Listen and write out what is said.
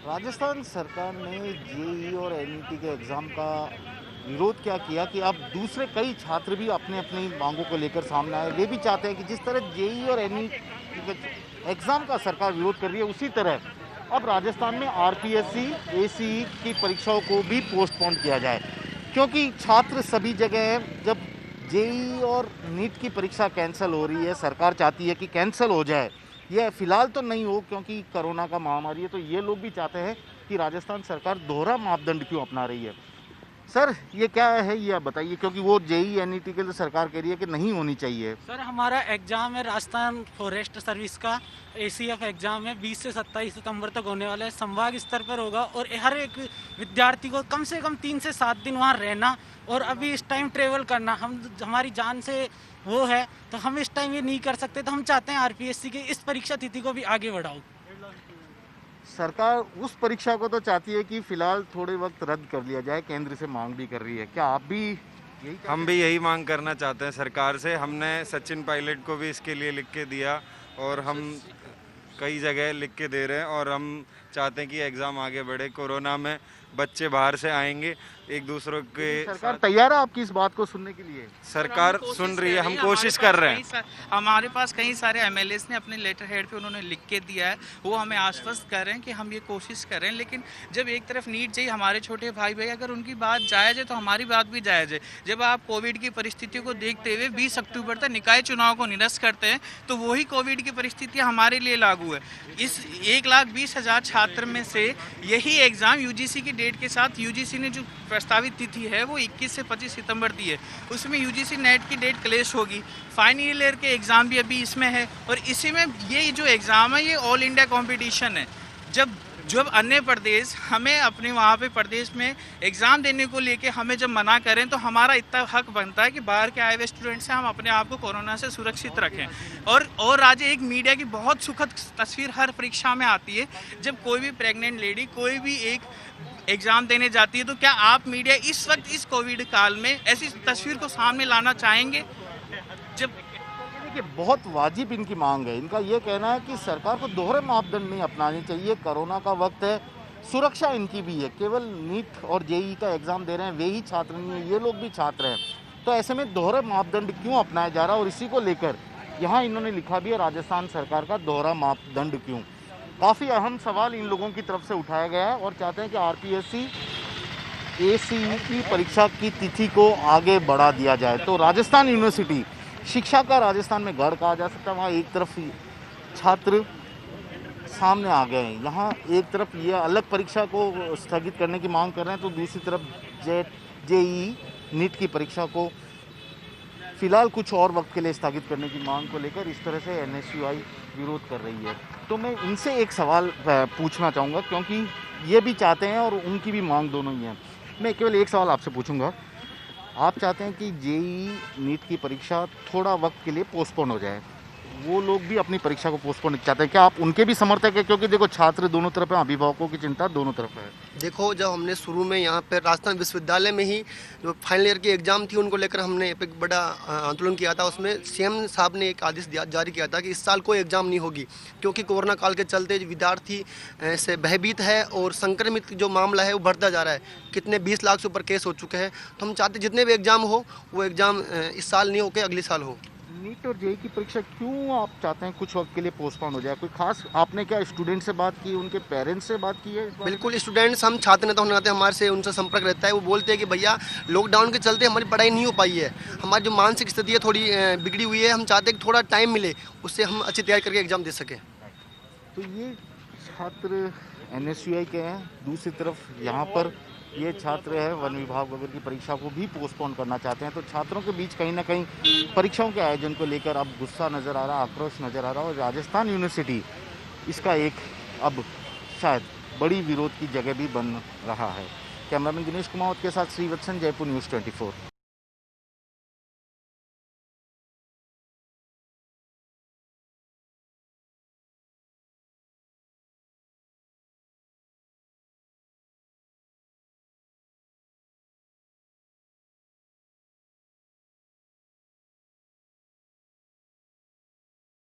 राजस्थान सरकार ने जेईई और एनईटी के एग्ज़ाम का विरोध क्या किया कि अब दूसरे कई छात्र भी अपने अपनी मांगों को लेकर सामने आए। वे भी चाहते हैं कि जिस तरह जेईई और एनईटी के एग्ज़ाम का सरकार विरोध कर रही है, उसी तरह अब राजस्थान में आरपीएससी, एसीई की परीक्षाओं को भी पोस्टपोन किया जाए। क्योंकि छात्र सभी जगह जब जेईई और नीट की परीक्षा कैंसिल हो रही है, सरकार चाहती है कि कैंसिल हो जाए। ये फिलहाल तो नहीं हो क्योंकि कोरोना का महामारी है, तो ये लोग भी चाहते हैं कि राजस्थान सरकार दोहरा मापदंड क्यों अपना रही है। सर ये क्या है, ये आप बताइए, क्योंकि वो जेईई एनईटी के लिए सरकार कह रही है कि नहीं होनी चाहिए। सर हमारा एग्ज़ाम है राजस्थान फॉरेस्ट सर्विस का। एसीएफ एग्ज़ाम है 20 से 27 सितंबर तक होने वाला है। संभाग स्तर पर होगा और हर एक विद्यार्थी को कम से कम 3 से 7 दिन वहाँ रहना और अभी इस टाइम ट्रेवल करना हम हमारी जान से वो है, तो हम इस टाइम ये नहीं कर सकते। तो हम चाहते हैं आरपीएससी की इस परीक्षा तिथि को भी आगे बढ़ाओ। सरकार उस परीक्षा को तो चाहती है कि फिलहाल थोड़े वक्त रद्द कर लिया जाए, केंद्र से मांग भी कर रही है। क्या आप भी यही चाहते हम भी यही मांग करना चाहते हैं सरकार से। हमने सचिन पायलट को भी इसके लिए लिख के दिया और हम कई जगह लिख के दे रहे हैं और हम चाहते हैं कि एग्ज़ाम आगे बढ़े। कोरोना में बच्चे बाहर से आएंगे एक दूसरों के हैं? सरकार तैयार है आपकी इस बात को सुनने के लिए? सरकार सुन रही है, हम कोशिश कर रहे हैं। हमारे पास कई सारे एमएलएस ने अपने लेटर हेड पे उन्होंने लिख के दिया है। वो हमें आश्वस्त कर रहे हैं कि हम ये कोशिश कर रहे हैं। लेकिन जब एक तरफ नीट चाहिए, हमारे छोटे भाई अगर उनकी बात जायज़ है तो हमारी बात भी जायज़ है। जब आप कोविड की परिस्थितियों को देखते हुए 20 अक्टूबर तक निकाय चुनाव को निरस्त करते हैं, तो वही कोविड की परिस्थितियाँ हमारे लिए लागू है। इस 1,20,000 छात्र में से यही एग्ज़ाम यूजीसी की डेट के साथ यूजीसी ने जो प्रस्तावित तिथि है वो 21 से 25 सितंबर दी है। उसमें यूजीसी नेट की डेट क्लेश होगी। फाइनल ईयर के एग्ज़ाम भी अभी इसमें है और इसी में ये जो एग्ज़ाम है ये ऑल इंडिया कंपटीशन है। जब जब अन्य प्रदेश हमें अपने वहाँ पे प्रदेश में एग्ज़ाम देने को लेके हमें जब मना करें, तो हमारा इतना हक बनता है कि बाहर के आए हुए स्टूडेंट से हम अपने आप को कोरोना से सुरक्षित रखें। और आज एक मीडिया की बहुत सुखद तस्वीर हर परीक्षा में आती है। जब कोई भी प्रेग्नेंट लेडी कोई भी एक एग्ज़ाम देने जाती है, तो क्या आप मीडिया इस वक्त इस कोविड काल में ऐसी तस्वीर को सामने लाना चाहेंगे? जब देखिए, बहुत वाजिब इनकी मांग है। इनका ये कहना है कि सरकार को दोहरे मापदंड नहीं अपनाने चाहिए। कोरोना का वक्त है, सुरक्षा इनकी भी है। केवल नीट और जेईई का एग्ज़ाम दे रहे हैं वे ही छात्र नहीं है, ये लोग भी छात्र हैं। तो ऐसे में दोहरे मापदंड क्यों अपनाया जा रहा है, और इसी को लेकर यहाँ इन्होंने लिखा भी है राजस्थान सरकार का दोहरा मापदंड क्यों। काफ़ी अहम सवाल इन लोगों की तरफ से उठाया गया है और चाहते हैं कि आरपीएससी, एसीई की परीक्षा की तिथि को आगे बढ़ा दिया जाए। तो राजस्थान यूनिवर्सिटी, शिक्षा का राजस्थान में गढ़ कहा जा सकता है। वहाँ एक तरफ छात्र सामने आ गए हैं, यहाँ एक तरफ ये अलग परीक्षा को स्थगित करने की मांग कर रहे हैं, तो दूसरी तरफ जेईई नीट की परीक्षा को फिलहाल कुछ और वक्त के लिए स्थगित करने की मांग को लेकर इस तरह से एनएसयूआई विरोध कर रही है। तो मैं इनसे एक सवाल पूछना चाहूँगा, क्योंकि ये भी चाहते हैं और उनकी भी मांग दोनों ही है। मैं केवल एक सवाल आपसे पूछूंगा, आप चाहते हैं कि जेईई नीट की परीक्षा थोड़ा वक्त के लिए पोस्टपोन हो जाए, वो लोग भी अपनी परीक्षा को पोस्टपोन चाहते हैं। क्या आप उनके भी समर्थक हैं? क्योंकि देखो, छात्र दोनों तरफ हैं, अभिभावकों की चिंता दोनों तरफ है। देखो, जब हमने शुरू में यहाँ पर राजस्थान विश्वविद्यालय में ही जो फाइनल ईयर की एग्ज़ाम थी उनको लेकर हमने एक बड़ा आंदोलन किया था। उसमें सीएम साहब ने एक आदेश जारी किया था कि इस साल कोई एग्ज़ाम नहीं होगी, क्योंकि कोरोना काल के चलते विद्यार्थी से भयभीत है और संक्रमित जो मामला है वो बढ़ता जा रहा है। कितने 20 लाख से ऊपर केस हो चुके हैं। तो हम चाहते जितने भी एग्ज़ाम हो वो एग्ज़ाम इस साल नहीं होकर अगले साल हो। नीट और जेईई की परीक्षा क्यों आप चाहते हैं कुछ वक्त के लिए पोस्टपोन हो जाए? कोई खास आपने क्या स्टूडेंट से बात की, उनके पेरेंट्स से बात की है? बिल्कुल, स्टूडेंट्स, हम छात्र नेता होने नाते हमारे से उनसे संपर्क रहता है। वो बोलते हैं कि भैया लॉकडाउन के चलते हमारी पढ़ाई नहीं हो पाई है, हमारी जो मानसिक स्थिति है थोड़ी बिगड़ी हुई है। हम चाहते हैं कि थोड़ा टाइम मिले, उससे हम अच्छी तैयारी करके एग्ज़ाम दे सकें। तो ये छात्र एनएसयूआई के हैं, दूसरी तरफ यहाँ पर ये छात्र है वन विभाग वगैरह की परीक्षा को भी पोस्टपोन करना चाहते हैं। तो छात्रों के बीच कहीं ना कहीं परीक्षाओं के आयोजन को लेकर अब गुस्सा नज़र आ रहा है, आक्रोश नज़र आ रहा है, और राजस्थान यूनिवर्सिटी इसका एक अब शायद बड़ी विरोध की जगह भी बन रहा है। कैमरामैन दिनेश कुमार के साथ श्रीवत्सन, जयपुर न्यूज़ 24।